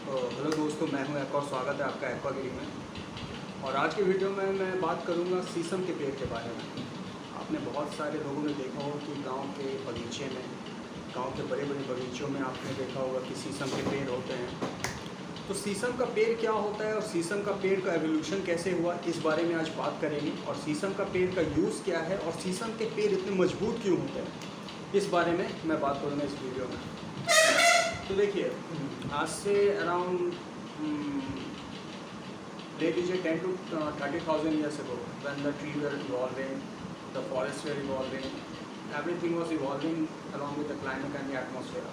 Hello दोस्तों, मैं हूं एक और स्वागत है आपका एक्वागिरी में। और आज की वीडियो में मैं बात करूंगा शीशम के पेड़ के बारे में। आपने बहुत सारे लोगों ने देखा होगा कि गांव के बगीचे में, गांव के बड़े बड़े बगीचों में आपने देखा होगा कि शीशम के पेड़ होते हैं। तो शीशम का पेड़ क्या होता है और शीशम का पेड़ का एवोल्यूशन कैसे हुआ, इस बारे में आज बात करेंगे। और शीशम का पेड़ का यूज़ क्या है और शीशम के पेड़ इतने मजबूत क्यों होते हैं, इस बारे में मैं बात करूँगा इस वीडियो में। तो देखिए, आज से अराउंड ले लीजिए 10 to 30,000 years ago, when the tree were evolving, the forests were evolving, everything was evolving along with the climate and the atmosphere.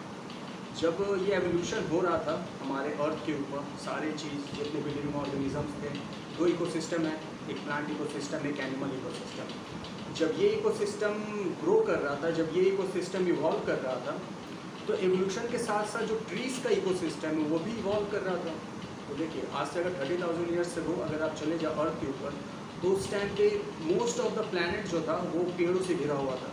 जब ये एवोल्यूशन हो रहा था हमारे अर्थ के ऊपर, सारे चीज़ जितने भी लिविंग ऑर्गेनिजम्स थे, दो इकोसिस्टम है, एक प्लांट इकोसिस्टम, एक एनिमल इकोसिस्टम। जब ये इकोसिस्टम ग्रो कर रहा था, जब ये इकोसिस्टम इवॉल्व कर रहा था, तो एवोल्यूशन के साथ साथ जो ट्रीज़ का इकोसिस्टम है वो भी इवॉल्व कर रहा था। तो देखिए, आज से अगर 30,000 ईयर्स से हो, अगर आप चले जाओ अर्थ के ऊपर, तो उस टाइम पे मोस्ट ऑफ द प्लैनेट जो था वो पेड़ों से घिरा हुआ था।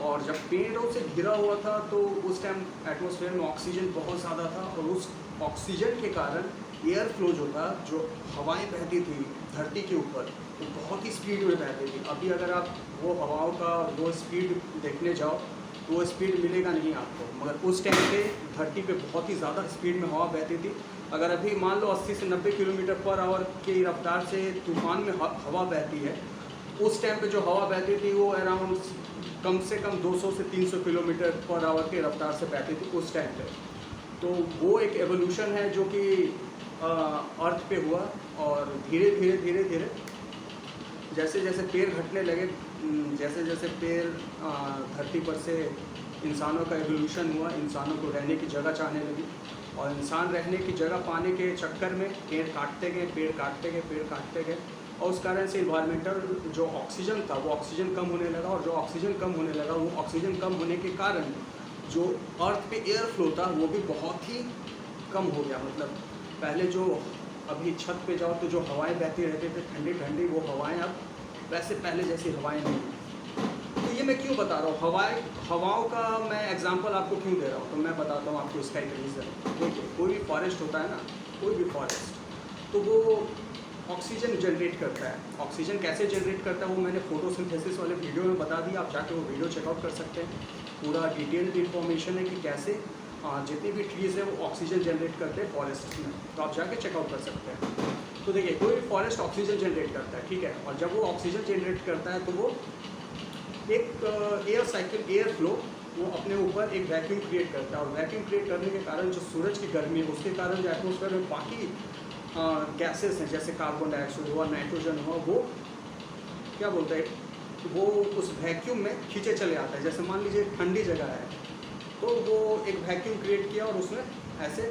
और जब पेड़ों से घिरा हुआ था तो उस टाइम एटमॉस्फेयर में ऑक्सीजन बहुत ज़्यादा था, और उस ऑक्सीजन के कारण एयर फ्लो जो था, जो हवाएं बहती थी धरती के ऊपर, वो बहुत ही स्पीड में बहती थी। अभी अगर आप वो हवाओं का वो स्पीड देखने जाओ तो वो स्पीड मिलेगा नहीं आपको, मगर उस टाइम पे धरती पे बहुत ही ज़्यादा स्पीड में हवा बहती थी। अगर अभी मान लो 80 से 90 किलोमीटर पर आवर की रफ्तार से तूफान में हवा बहती है, उस टाइम पे जो हवा बहती थी वो अराउंड कम से कम 200 से 300 किलोमीटर पर आवर की रफ्तार से बहती थी उस टाइम पे। तो वो एक एवोल्यूशन है जो कि अर्थ पे हुआ, और धीरे धीरे धीरे धीरे जैसे जैसे पेड़ घटने लगे, जैसे जैसे पेड़ धरती पर से इंसानों का एवोल्यूशन हुआ, इंसानों को रहने की जगह चाहने लगी, और इंसान रहने की जगह पाने के चक्कर में पेड़ काटते गए, पेड़ काटते गए, पेड़ काटते गए, और उस कारण से इन्वायरमेंटल जो ऑक्सीजन था वो ऑक्सीजन कम होने लगा, और जो ऑक्सीजन कम होने लगा वो ऑक्सीजन कम होने के कारण जो अर्थ पे एयर फ्लो था वो भी बहुत ही कम हो गया। मतलब पहले जो अभी छत पे जाओ तो जो हवाएं बहती रहती थी ठंडी ठंडी, वो हवाएं अब वैसे पहले जैसी हवाएं नहीं। तो ये मैं क्यों बता रहा हूँ, हवाओं का मैं एग्जांपल आपको क्यों दे रहा हूँ, तो मैं बताता हूँ आपको इसका एक रीज़न। देखिए, कोई भी फॉरेस्ट होता है ना, कोई भी फॉरेस्ट, तो वो ऑक्सीजन जनरेट करता है। ऑक्सीजन कैसे जनरेट करता है वो मैंने फोटोसिंथेसिस वाले वीडियो में बता दिया, आप जाके वो वीडियो चेकआउट कर सकते हैं। पूरा डिटेल्ड इन्फॉर्मेशन है कि कैसे जितनी भी ट्रीज़ है वो ऑक्सीजन जनरेट करते हैं फॉरेस्ट में, तो आप जाके चेकआउट कर सकते हैं। तो देखिए, कोई भी फॉरेस्ट ऑक्सीजन जनरेट करता है, ठीक है, और जब वो ऑक्सीजन जनरेट करता है तो वो एक एयर साइकिल, एयर फ्लो, वो अपने ऊपर एक वैक्यूम क्रिएट करता है, और वैक्यूम क्रिएट करने के कारण जो सूरज की गर्मी है उसके कारण जो एटमॉस्फेयर में बाकी गैसेस हैं, जैसे कार्बन डाइऑक्साइड हुआ, नाइट्रोजन हुआ, वो क्या बोलते हैं, वो उस वैक्यूम में खींचे चले आता है। जैसे मान लीजिए ठंडी जगह है तो वो एक वैक्यूम क्रिएट किया और उसमें ऐसे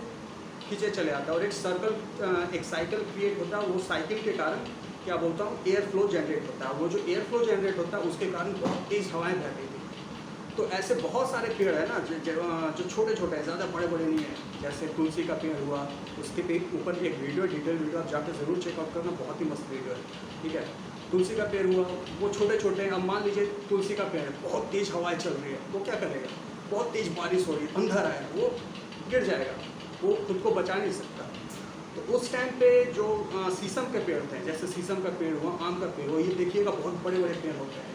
खींचे चले आता है, और एक सर्कल, एक साइकिल क्रिएट होता है। वो साइकिल के कारण क्या बोलता हूँ, एयर फ्लो जनरेट होता है। वो जो एयर फ्लो जनरेट होता है उसके कारण बहुत तेज़ हवाएं बहती थी। तो ऐसे बहुत सारे पेड़ है ना जो छोटे छोटे हैं, ज़्यादा बड़े बड़े नहीं हैं। जैसे तुलसी का पेड़ हुआ, उसके ऊपर एक वीडियो, डिटेल वीडियो आप जाकर ज़रूर चेकआउट करना, बहुत ही मस्त वीडियो है, ठीक है। तुलसी का पेड़ हुआ, वो छोटे छोटे हैं। अब मान लीजिए तुलसी का पेड़ है, बहुत तेज़ हवाएँ चल रही है, वो क्या करेगा, बहुत तेज़ बारिश हो रही है, अंधेरा है, वो गिर जाएगा, वो खुद को बचा नहीं सकता। तो उस टाइम पे जो शीशम के पेड़ थे, जैसे शीशम का पेड़ हुआ, आम का पेड़ हुआ, ये देखिएगा बहुत बड़े बड़े पेड़ होते हैं,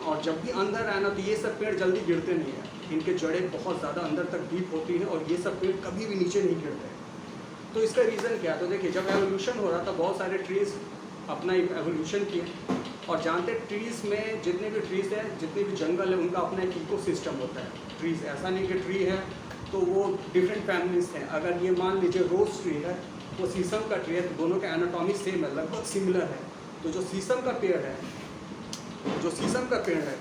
और जब भी अंदर आए ना तो ये सब पेड़ जल्दी गिरते नहीं हैं। इनके जड़ें बहुत ज़्यादा अंदर तक डीप होती हैं, और ये सब पेड़ कभी भी नीचे नहीं गिरते। तो इसका रीज़न क्या है, तो देखिए, जब एवोल्यूशन हो रहा था बहुत सारे ट्रीज़ अपना एवोल्यूशन किए, और जानते ट्रीज़ में जितने भी ट्रीज़ हैं, जितने भी जंगल है, उनका अपना एक इकोसिस्टम होता है। ट्रीज़ ऐसा नहीं कि ट्री है तो वो डिफरेंट फैमिलीज हैं। अगर ये मान लीजिए रोज़ ट्री है, वो शीशम का ट्री है, तो दोनों का एनाटॉमी सेम है, लगभग सिमिलर है। तो जो शीशम का पेड़ है,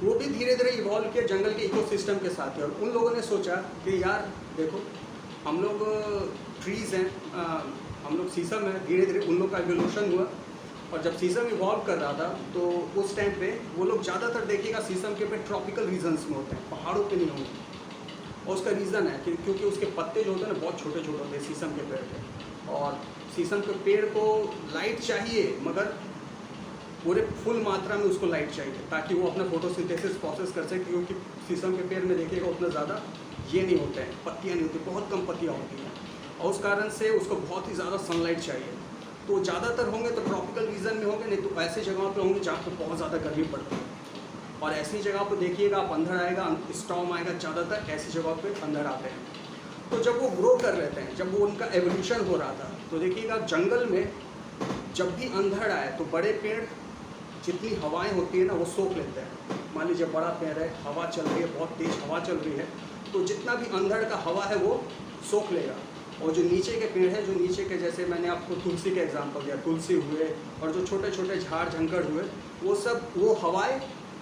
वो भी धीरे धीरे इवॉल्व किया जंगल के इकोसिस्टम के साथ है। और उन लोगों ने सोचा कि यार देखो, हम लोग ट्रीज़ हैं, हम लोग शीशम है, धीरे धीरे उन लोग का एवोल्यूशन हुआ। और जब शीशम इवॉल्व कर रहा था तो उस टाइम पे वो लोग ज़्यादातर देखिएगा शीशम के पेड़ ट्रॉपिकल रीजन्स में होते हैं, पहाड़ों पे नहीं होंगे। और उसका रीज़न है कि क्योंकि उसके पत्ते जो होते हैं ना बहुत छोटे छोटे होते हैं शीशम के पेड़ के, और शीशम के पेड़ को लाइट चाहिए, मगर पूरे फुल मात्रा में उसको लाइट चाहिए ताकि वो अपना फोटोसिंथेसिस प्रोसेस कर सके, क्योंकि शीशम के पेड़ में देखिएगा उतना ज़्यादा ये नहीं होते हैं, पत्तियाँ नहीं होती, बहुत कम पत्तियाँ होती हैं, और उस कारण से उसको बहुत ही ज़्यादा सनलाइट चाहिए। तो ज़्यादातर होंगे तो ट्रॉपिकल रीजन में होंगे, नहीं तो ऐसी जगहों पे होंगे जहाँ पे बहुत ज़्यादा गर्मी पड़ती है। और ऐसी जगह पर देखिएगा आप, अंधड़ आएगा, स्टॉर्म आएगा, ज़्यादातर ऐसी जगह पे अंधड़ आते हैं। तो जब वो ग्रो कर लेते हैं, जब वो उनका एवोल्यूशन हो रहा था, तो देखिएगा जंगल में जब भी अंधड़ आए तो बड़े पेड़ जितनी हवाएं होती है ना वो सोख लेते हैं। मान लीजिए बड़ा पेड़ है, हवा चल रही है, बहुत तेज़ हवा चल रही है, तो जितना भी अंधड़ का हवा है वो सोख लेगा। और जो नीचे के पेड़ है, जो नीचे के, जैसे मैंने आपको तुलसी का एग्जांपल दिया, तुलसी हुए और जो छोटे छोटे झाड़ झंकड़ हुए, वो सब वो हवाएं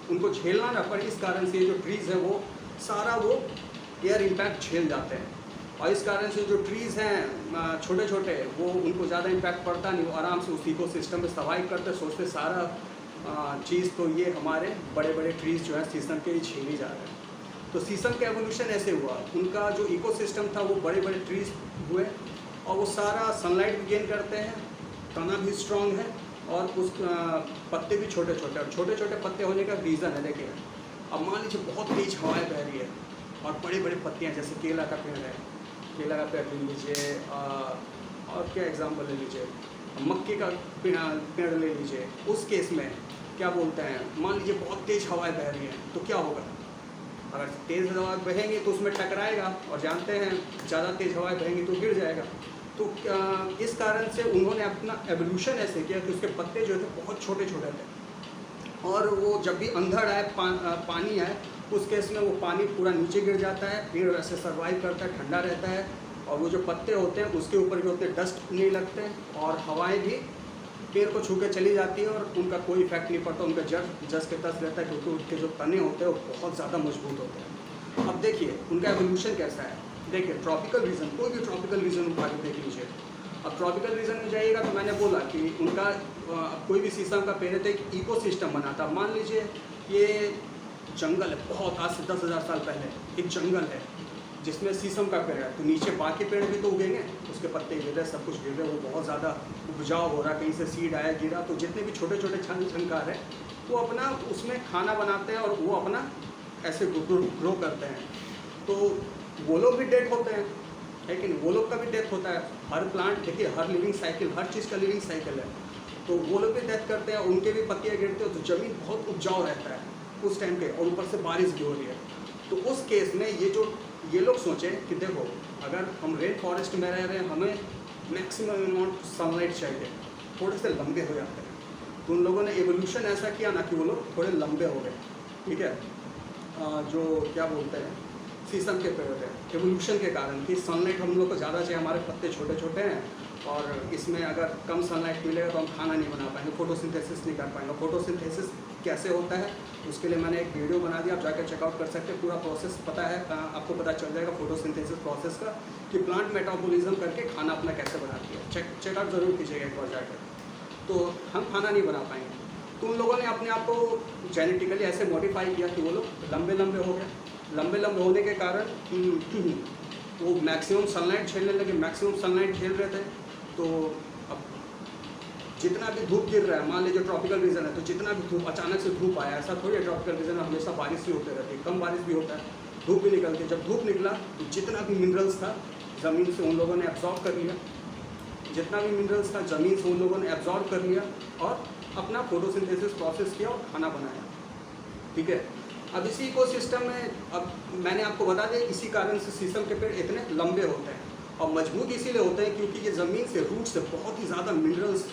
उनको झेलना ना पड़े, इस कारण से ये जो ट्रीज़ है वो सारा वो एयर इम्पैक्ट झेल जाते हैं। और इस कारण से जो ट्रीज़ हैं छोटे छोटे, वो उनको ज़्यादा इम्पैक्ट पड़ता नहीं, वो आराम से उस इकोसिस्टम में सर्वाइव करते, सोचते सारा चीज़ तो ये हमारे बड़े बड़े ट्रीज़ जो है शीशम के ही छीनी जा रहे हैं। तो शीशम का एवोल्यूशन ऐसे हुआ, उनका जो इकोसिस्टम था वो बड़े बड़े ट्रीज़ हुए, और वो सारा सनलाइट भी गेन करते हैं, तना भी स्ट्रॉन्ग है, और उस पत्ते भी छोटे छोटे, और छोटे छोटे पत्ते होने का रीज़न है। देखिए अब मान लीजिए बहुत तेज हवाएं बह रही है और बड़े बड़े पत्तियाँ, जैसे केला का पेड़ है, केला का पेड़ ले लीजिए, और क्या एग्जांपल ले लीजिए, मक्के का पेड़ ले लीजिए। उस केस में क्या बोलते हैं, मान लीजिए बहुत तेज़ हवाएं बह रही हैं, तो क्या होगा, अगर तेज़ हवाएं बहेंगी तो उसमें टकराएगा, और जानते हैं ज़्यादा तेज़ हवाएं बहेंगी तो गिर जाएगा। तो इस कारण से उन्होंने अपना एवोल्यूशन ऐसे किया कि उसके पत्ते जो थे बहुत छोटे छोटे थे, और वो जब भी अंधड़ आए, पानी आए, उस केस में वो पानी पूरा नीचे गिर जाता है, पेड़ वैसे सर्वाइव करता है, ठंडा रहता है, और वो जो पत्ते होते हैं उसके ऊपर भी होते डस्ट नहीं लगते, और हवाएं भी पेड़ को छू के चली जाती है, और उनका कोई इफेक्ट नहीं पड़ता, उनका जड़ जस के तस रहता है, क्योंकि उनके जो तने होते हैं वो बहुत ज़्यादा मजबूत होते हैं। अब देखिए उनका एवोल्यूशन कैसा है। देखिए ट्रॉपिकल रीजन, कोई भी ट्रॉपिकल रीजन उठा के देख लीजिए। अब ट्रॉपिकल रीजन में जाइएगा तो मैंने बोला कि उनका कोई भी शीशम का पेड़ है तो एक इकोसिस्टम बनाता। मान लीजिए ये जंगल है, बहुत आज से 10,000 साल पहले एक जंगल है जिसमें शीशम का पेड़ है, तो नीचे बाकी पेड़ भी तो उगेंगे, उसके पत्ते गिर रहे, सब कुछ गिर रहे, वो बहुत ज़्यादा उपजाऊ हो रहा, कहीं से सीड आया गिरा, तो जितने भी छोटे छोटे झंकार है वो अपना उसमें खाना बनाते हैं, और वो अपना ऐसे ग्रो करते हैं। तो वो लोग भी डेड होते हैं, लेकिन वो लोग का भी डेथ होता है। हर प्लांट, देखिए हर लिविंग साइकिल, हर चीज़ का लिविंग साइकिल है, तो वो लोग भी डेथ करते हैं, उनके भी पत्तियाँ गिरते हैं, तो ज़मीन बहुत उपजाऊ रहता है उस टाइम पे, और ऊपर से बारिश भी हो रही है। तो उस केस में ये लोग सोचें कि देखो अगर हम रेन फॉरेस्ट में रह रहे हैं, हमें मैक्सिमम अमाउंट सनलाइट चाहिए, थोड़े से लंबे हो जाते हैं, तो उन लोगों ने एवोल्यूशन ऐसा किया ना कि वो लोग थोड़े लंबे हो गए, ठीक है। जो क्या बोलते हैं, शीशम के पेड़ है, एवोल्यूशन के कारण कि सनलाइट हम लोग को ज़्यादा चाहिए, हमारे पत्ते छोटे छोटे हैं, और इसमें अगर कम सनलाइट मिलेगा तो हम खाना नहीं बना पाएंगे, फोटोसिंथेसिस नहीं कर पाएंगे। फोटोसिंथेसिस कैसे होता है उसके लिए मैंने एक वीडियो बना दिया, आप जाकर चेकआउट कर सकते हैं, पूरा प्रोसेस पता है, आपको पता चल जाएगा फोटोसिंथेसिस प्रोसेस का, कि प्लांट मेटाबॉलिज्म करके खाना अपना कैसे बनाती है। चेकआउट ज़रूर कीजिएगा एक बार जाकर, तो हम खाना नहीं बना पाएंगे। तो उन लोगों ने अपने आप को जेनेटिकली ऐसे मॉडिफाई किया कि वो लोग लंबे लंबे हो गए। लंबे लंबे होने के कारण वो मैक्सिमम सनलाइट झेलने लगे, मैक्सिमम सनलाइट झेल रहे थे। तो अब जितना भी धूप गिर रहा है, मान लीजिए ट्रॉपिकल रीजन है, तो जितना भी धूप, अचानक से धूप आया, ऐसा थोड़ी है ट्रॉपिकल रीजन में हमेशा बारिश ही होती रहती है, कम बारिश भी होता है, धूप भी निकलती है। जब धूप निकला तो जितना भी मिनरल्स था ज़मीन से उन लोगों ने एब्जॉर्ब कर लिया, जितना भी मिनरल्स था ज़मीन से उन लोगों ने एब्जॉर्ब कर लिया, और अपना फोटोसिंथेसिस प्रोसेस किया और खाना बनाया, ठीक है। अब इसी इकोसिस्टम में, अब मैंने आपको बता दिया, इसी कारण से शीशम के पेड़ इतने लंबे होते हैं, और मजबूत इसीलिए होते हैं क्योंकि ये ज़मीन से, रूट से बहुत ही ज़्यादा मिनरल्स,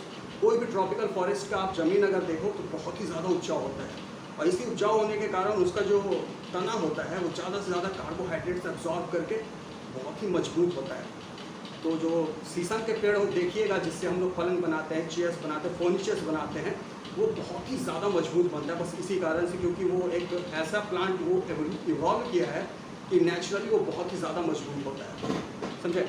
कोई भी ट्रॉपिकल फॉरेस्ट का आप ज़मीन अगर देखो तो बहुत ही ज़्यादा उपजाऊ होता है, और इसी उपजाऊ होने के कारण उसका जो तना होता है वो ज़्यादा से ज़्यादा कार्बोहाइड्रेट्स एब्जॉर्ब करके बहुत ही मजबूत होता है। तो जो शीशम के पेड़ देखिएगा जिससे हम लोग फलन बनाते हैं, चेयर्स बनाते हैं, फर्नीचर्स बनाते हैं, वो बहुत ही ज़्यादा मजबूत बनता है, बस इसी कारण से, क्योंकि वो एक ऐसा प्लांट वो इवॉल्व किया है कि नेचुरली वो बहुत ही ज़्यादा मजबूत होता है, समझे।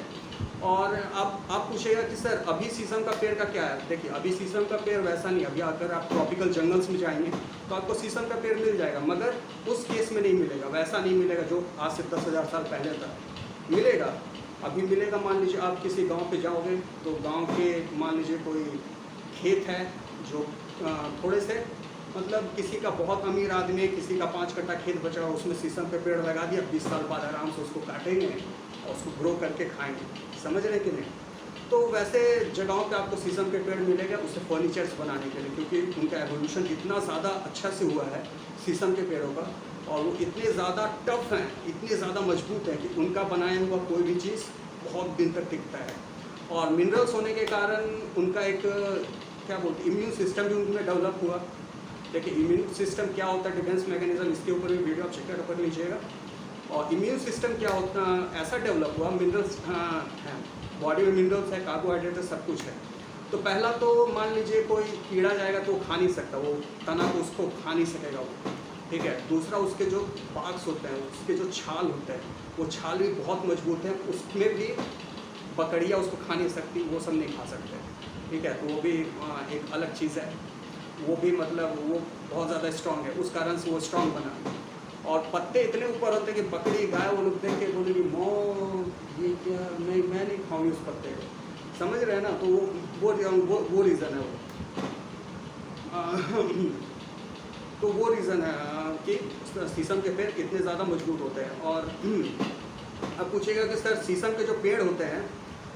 और अब आप पूछेगा कि सर अभी शीशम का पेड़ का क्या है। देखिए अभी शीशम का पेड़ वैसा नहीं, अभी अगर आप ट्रॉपिकल जंगल्स में जाएंगे तो आपको शीशम का पेड़ मिल जाएगा, मगर उस केस में नहीं मिलेगा, वैसा नहीं मिलेगा जो आज से 10,000 साल पहले था। मिलेगा, अभी मिलेगा। मान लीजिए आप किसी गांव पे जाओगे तो गांव के मान लीजिए कोई खेत है जो थोड़े से मतलब किसी का बहुत अमीर आदमी है, किसी का 5 कट्टा खेत बचा हुआ, उसमें शीशम के पेड़ लगा दिया, 20 साल बाद आराम से उसको काटेंगे और उसको ग्रो करके खाएंगे। समझ रहे कि नहीं? तो वैसे जगहों पे आपको शीशम के पेड़ मिलेगा उससे फर्नीचर्स बनाने के लिए, क्योंकि उनका एवोल्यूशन इतना ज़्यादा अच्छा से हुआ है शीशम के पेड़ों का, और वो इतने ज़्यादा टफ हैं, इतने ज़्यादा मजबूत हैं कि उनका बनाया हुआ कोई भी चीज़ बहुत दिन तक टिकता है। और मिनरल्स होने के कारण उनका एक क्या बोलते हैं, इम्यून सिस्टम भी उनमें डेवलप हुआ। देखिए इम्यून सिस्टम क्या होता है, डिफेंस मैकेनिज्म, इसके ऊपर भी वीडियो आप चेकआउट कर लीजिएगा। और इम्यून सिस्टम क्या होता ऐसा डेवलप हुआ, मिनरल्स हैं बॉडी में, मिनरल्स है, कार्बोहाइड्रेट है, सब कुछ है। तो पहला तो मान लीजिए कोई कीड़ा जाएगा तो वो खा नहीं सकता, वो तना को उसको खा नहीं सकेगा वो, ठीक है। दूसरा उसके जो पार्ट्स होते हैं, उसके जो छाल होते हैं, वो छाल भी बहुत मजबूत है, उसमें भी बकरियाँ उसको खा नहीं सकती, वो सब नहीं खा सकते, ठीक है। तो वो भी एक अलग चीज़ है, वो भी मतलब वो बहुत ज़्यादा स्ट्रॉन्ग है, उस कारण से वो स्ट्रॉन्ग बना। और पत्ते इतने ऊपर होते हैं कि बकरी गाय वो लोग देख के बोलेगी मो ये क्या, मैं नहीं खाऊंगी उस पत्ते को, समझ रहे हैं ना। तो वो रीज़न है तो वो रीज़न है कि शीशम के पेड़ इतने ज़्यादा मजबूत होते हैं। और अब पूछेगा कि सर शीशम के जो पेड़ होते हैं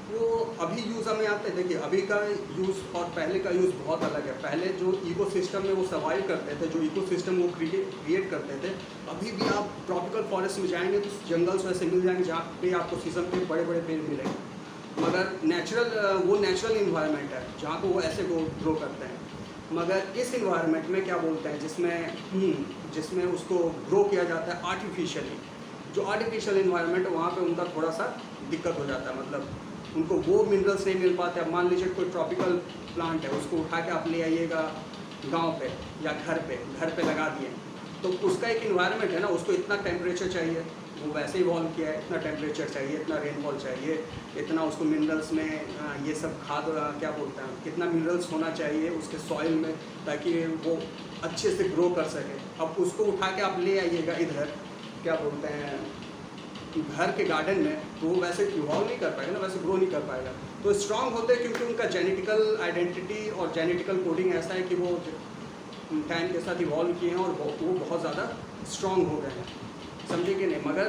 वो अभी यूज़ हमें आते हैं। देखिए अभी का यूज़ और पहले का यूज़ बहुत अलग है। पहले जो इकोसिस्टम में वो सर्वाइव करते थे, जो इकोसिस्टम वो क्रिएट करते थे, अभी भी आप ट्रॉपिकल फॉरेस्ट में जाएंगे तो जंगल्स वैसे मिल जाएंगे जहाँ पे आपको शीशम के बड़े बड़े पेड़ मिलेंगे, मगर नेचुरल इन्वायरमेंट है जहाँ को वो ऐसे ग्रो करते हैं। मगर इस इन्वायरमेंट में क्या बोलते हैं, जिसमें उसको ग्रो किया जाता है आर्टिफिशियली, जो आर्टिफिशियल इन्वायरमेंट है वहाँ पे उनका थोड़ा सा दिक्कत हो जाता है, मतलब उनको वो मिनरल्स नहीं मिल पाते। अब मान लीजिए कोई ट्रॉपिकल प्लांट है, उसको उठा के आप ले आइएगा गांव पे या घर पे लगा दिए, तो उसका एक इन्वायरमेंट है ना, उसको इतना टेम्परेचर चाहिए, वो वैसे ही इवॉल्व किया है, इतना टेम्परेचर चाहिए, इतना रेनफॉल चाहिए, इतना उसको मिनरल्स में ये सब खाद क्या बोलते हैं, कितना मिनरल्स होना चाहिए उसके सॉइल में ताकि वो अच्छे से ग्रो कर सके। अब उसको उठा के आप ले आइएगा इधर क्या बोलते हैं घर के गार्डन में, तो वो वैसे इवॉल्व नहीं कर पाएगा ना, वैसे ग्रो नहीं कर पाएगा। तो स्ट्रांग होते हैं क्योंकि उनका जेनेटिकल आइडेंटिटी और जेनेटिकल कोडिंग ऐसा है कि वो टाइम के साथ इवॉल्व किए हैं और वो बहुत ज़्यादा स्ट्रांग हो गए हैं, समझे कि नहीं। मगर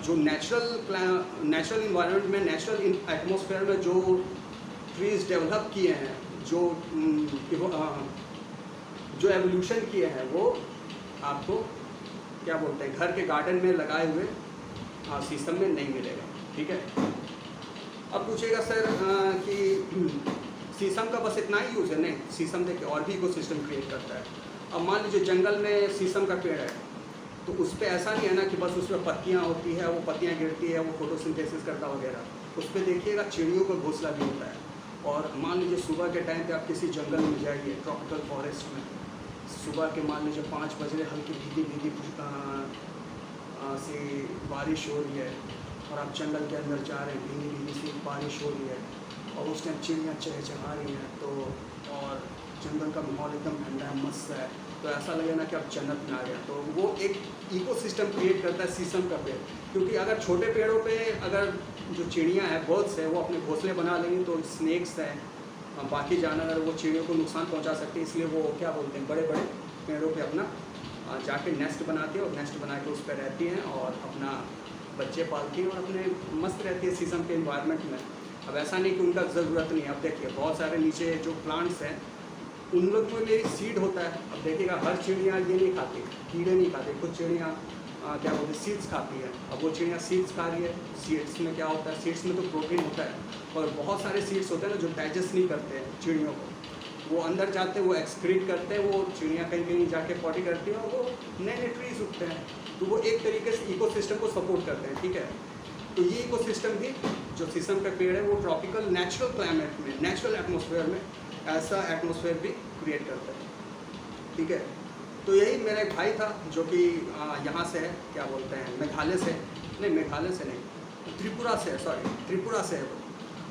जो नेचुरल इन्वायरमेंट में, नेचुरल एटमॉस्फेयर में जो ट्रीज डेवलप किए हैं, जो एवोल्यूशन किए हैं, वो आपको क्या बोलते हैं घर के गार्डन में लगाए हुए शीशम में नहीं मिलेगा, ठीक है। अब पूछेगा सर कि शीशम का बस इतना ही यूज़ है? नहीं, शीशम देखिए और भी इकोसिस्टम क्रिएट करता है। अब मान लीजिए जंगल में शीशम का पेड़ है, तो उस पर ऐसा नहीं है ना कि बस उसमें पत्तियाँ होती है, वो पत्तियाँ गिरती है, वो फोटोसिंथेसिस करता वगैरह। उस पर देखिएगा चिड़ियों का घोंसला भी होता है। और मान लीजिए सुबह के टाइम पे आप किसी जंगल में जाइए, ट्रॉपिकल फॉरेस्ट में, सुबह के मान लीजिए 5 बज रहे, हल्की भीगी से बारिश हो रही है और आप जंगल के अंदर जा रहे हैं, भीगी भीगी सी बारिश हो रही है और उस टाइम चिड़ियाँ चहचहा रही हैं, तो और जंगल का माहौल एकदम ठंडा है, मस्त है, तो ऐसा लगे ना कि आप जन्नत में आ गए। तो वो एक इकोसिस्टम क्रिएट करता है शीशम का पेड़। क्योंकि अगर छोटे पेड़ों पे अगर जो चिड़ियाँ हैं, बर्ड्स हैं, वो अपने घोंसले बना लेंगी तो स्नेक्स हैं, बाकी जानवर वो चिड़ियों को नुकसान पहुंचा सकते हैं। इसलिए वो क्या बोलते हैं, बड़े बड़े पेड़ों पे अपना जाके नेस्ट बनाती है और नेस्ट बना के उस पर रहती हैं और अपना बच्चे पालती हैं और अपने मस्त रहती है शीशम के इन्वायरमेंट में। अब ऐसा नहीं कि उनका ज़रूरत नहीं है। अब देखिए बहुत सारे नीचे जो प्लांट्स हैं उन लोग में भी सीड होता है। अब देखिएगा हर चिड़िया ये नहीं खाती, कीड़े नहीं खाती, कुछ चिड़ियाँ क्या बोलते हैं सीड्स खाती है। अब वो चिड़िया सीड्स खा रही है, सीड्स में क्या होता है, सीड्स में तो प्रोटीन होता है और बहुत सारे सीड्स होते हैं ना जो डाइजेस्ट नहीं करते हैं चिड़ियों को, वो अंदर जाते हैं, वो एक्सक्रीट करते हैं, वो चिड़िया कहीं कहीं जाके पॉटी करती है और वो नए नए ट्रीज उगते हैं। तो वो एक तरीके से इकोसिस्टम को सपोर्ट करते हैं, ठीक है। तो ये इकोसिस्टम भी जो शीशम का पेड़ है वो ट्रॉपिकल नेचुरल क्लाइमेट में, नेचुरल एटमॉस्फेयर में ऐसा एटमॉस्फेयर भी क्रिएट करता है, ठीक है। तो यही मेरा एक भाई था जो कि यहाँ से है, क्या बोलते हैं मेघालय से, नहीं मेघालय से नहीं, त्रिपुरा से है, सॉरी त्रिपुरा से है वो।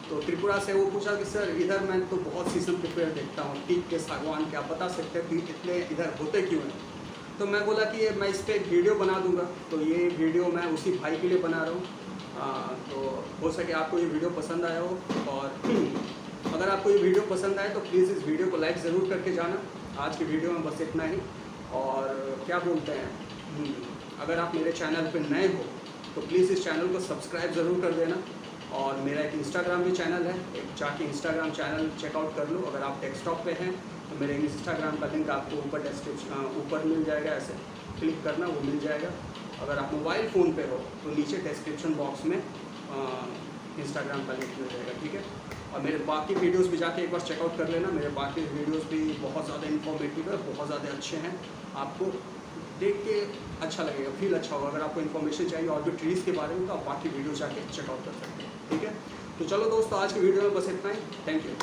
तो त्रिपुरा से वो पूछा कि सर इधर मैं तो बहुत शीशम के पेड़ देखता हूँ, टीक के, सागवान के, आप बता सकते हैं कि इतने इधर होते क्यों हैं। तो मैं बोला कि मैं इस पर एक वीडियो बना दूंगा। तो ये वीडियो मैं उसी भाई के लिए बना रहा हूँ। तो हो सके आपको ये वीडियो पसंद आया हो, और अगर आपको ये वीडियो पसंद आए तो प्लीज़ इस वीडियो को लाइक ज़रूर करके जाना आज की वीडियो में बस इतना ही। और क्या बोलते हैं, अगर आप मेरे चैनल पे नए हो तो प्लीज़ इस चैनल को सब्सक्राइब ज़रूर कर देना। और मेरा एक इंस्टाग्राम भी चैनल है, एक जाके इंस्टाग्राम चैनल चेकआउट कर लो। अगर आप डेस्कटॉप पे हैं तो मेरे इंस्टाग्राम का लिंक आपको ऊपर मिल जाएगा, ऐसे क्लिक करना वो मिल जाएगा। अगर आप मोबाइल फ़ोन पे हो तो नीचे डिस्क्रिप्शन बॉक्स में इंस्टाग्राम का लिंक मिल जाएगा, ठीक है। और मेरे बाकी वीडियोस भी जाके एक बार चेकआउट कर लेना। मेरे बाकी वीडियोस भी बहुत ज़्यादा इन्फॉर्मेटिव है, बहुत ज़्यादा अच्छे हैं। आपको देख के अच्छा लगेगा, फील अच्छा होगा। अगर आपको इन्फॉर्मेशन चाहिए और भी ट्रीज़ के बारे में तो आप बाकी वीडियो जाके चेकआउट कर सकते हैं, ठीक है। तो चलो दोस्तों, आज की वीडियो में बस इतना ही। Thank you.